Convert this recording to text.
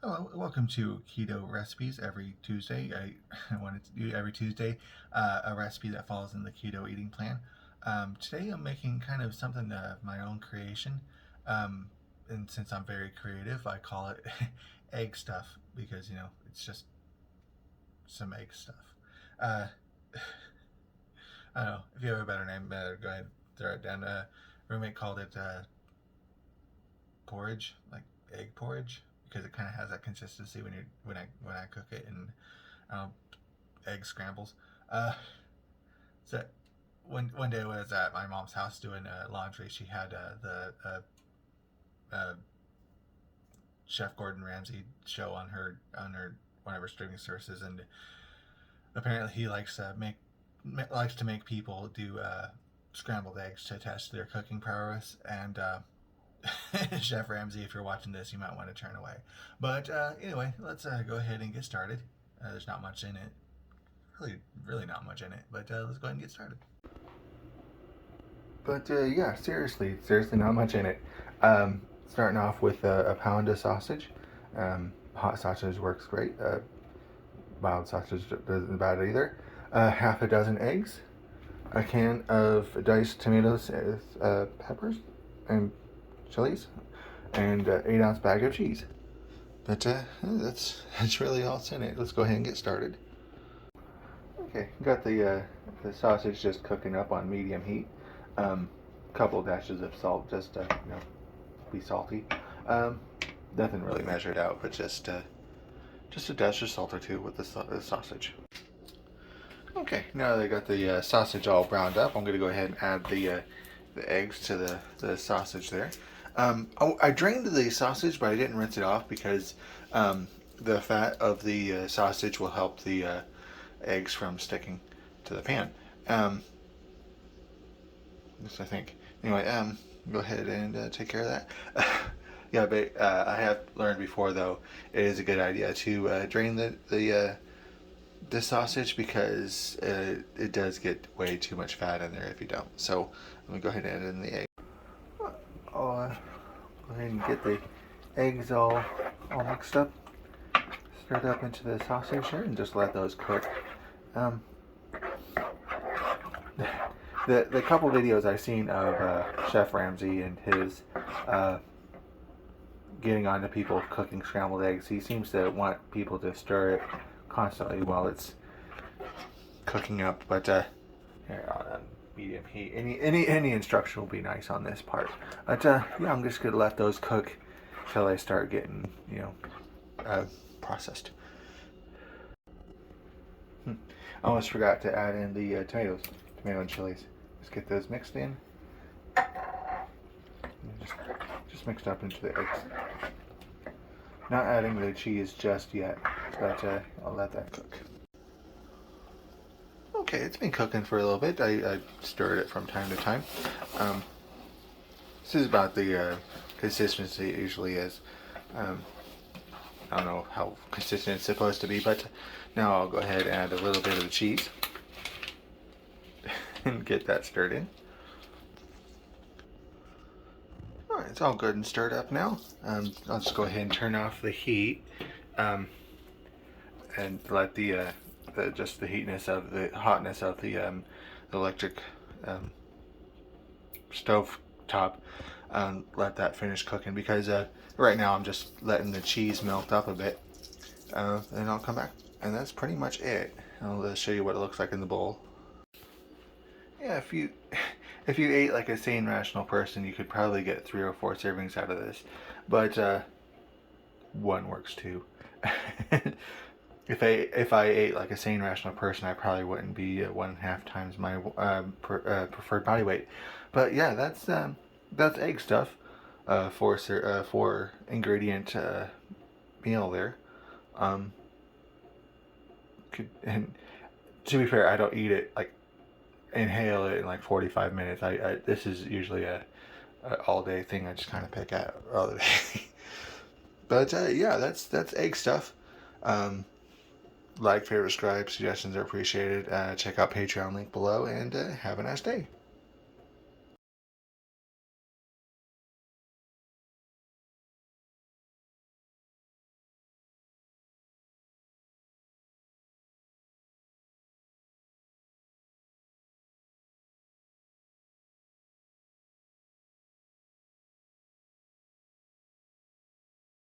Hello, welcome to Keto Recipes. Every Tuesday, I wanted to do every Tuesday a recipe that falls in the keto eating plan. Today, I'm making kind of something of my own creation, um, and since I'm very creative, I call it egg stuff because it's just some egg stuff. Uh, I don't know if you have a better name, better go ahead and throw it down. Roommate called it porridge, like egg porridge, because it kind of has that consistency when I cook it and um, egg scrambles. Uh, so one day when I was at my mom's house doing laundry, she had the Chef Gordon Ramsay show on her one of her streaming services, and apparently he likes to make people do scrambled eggs to test their cooking prowess. And Chef Ramsay, if you're watching this, you might want to turn away. But anyway, let's go ahead and get started. There's not much in it, really not much in it. But let's go ahead and get started. But yeah, seriously, not much in it. Starting off with a pound of sausage. Hot sausage works great. Mild sausage doesn't bad either. Half a dozen eggs. A can of diced tomatoes, peppers, and chilies, and 8-ounce bag of cheese. But that's really all that's in it. Let's go ahead and get started. Okay, got the sausage just cooking up on medium heat. Couple dashes of salt just to be salty. Nothing really measured out, but just a dash of salt or two with the sausage. Okay, now that I got the sausage all browned up, I'm going to go ahead and add the eggs to the sausage there. I drained the sausage, but I didn't rinse it off because the fat of the sausage will help the eggs from sticking to the pan. Yes, I think. Anyway, go ahead and take care of that. Yeah, but I have learned before, though, it is a good idea to drain the sausage because it does get way too much fat in there if you don't. So let me go ahead and add in the egg. I'll go ahead and get the eggs all mixed up, stirred up into the sausage here, and just let those cook. The couple videos I've seen of Chef Ramsay and his getting onto people cooking scrambled eggs, he seems to want people to stir it constantly while it's cooking up. But here on medium heat, any instruction will be nice on this part. But yeah, I'm just gonna let those cook till they start getting processed. I almost forgot to add in the tomato and chilies. Just get those mixed in. And just mixed up into the eggs. Not adding the cheese just yet, but I'll let that cook. Okay, it's been cooking for a little bit. I stirred it from time to time. This is about the consistency it usually is. I don't know how consistent it's supposed to be, but now I'll go ahead and add a little bit of the cheese and get that stirred in. Alright, it's all good and stirred up now. I'll just go ahead and turn off the heat and let the hotness of the electric stove top let that finish cooking, because right now I'm just letting the cheese melt up a bit, and I'll come back, and that's pretty much it. I'll show you what it looks like in the bowl. Yeah, if you ate like a sane, rational person, you could probably get 3 or 4 servings out of this, but one works too. If I ate like a sane, rational person, I probably wouldn't be 1.5 times my preferred body weight. But yeah, that's egg stuff. 4 ingredient meal there. And to be fair, I don't eat it like inhale it in like 45 minutes. This is usually a all day thing. I just kind of pick out all the day. But yeah, that's egg stuff. Like, favorite, subscribe, suggestions are appreciated. Check out Patreon link below, and have a nice day.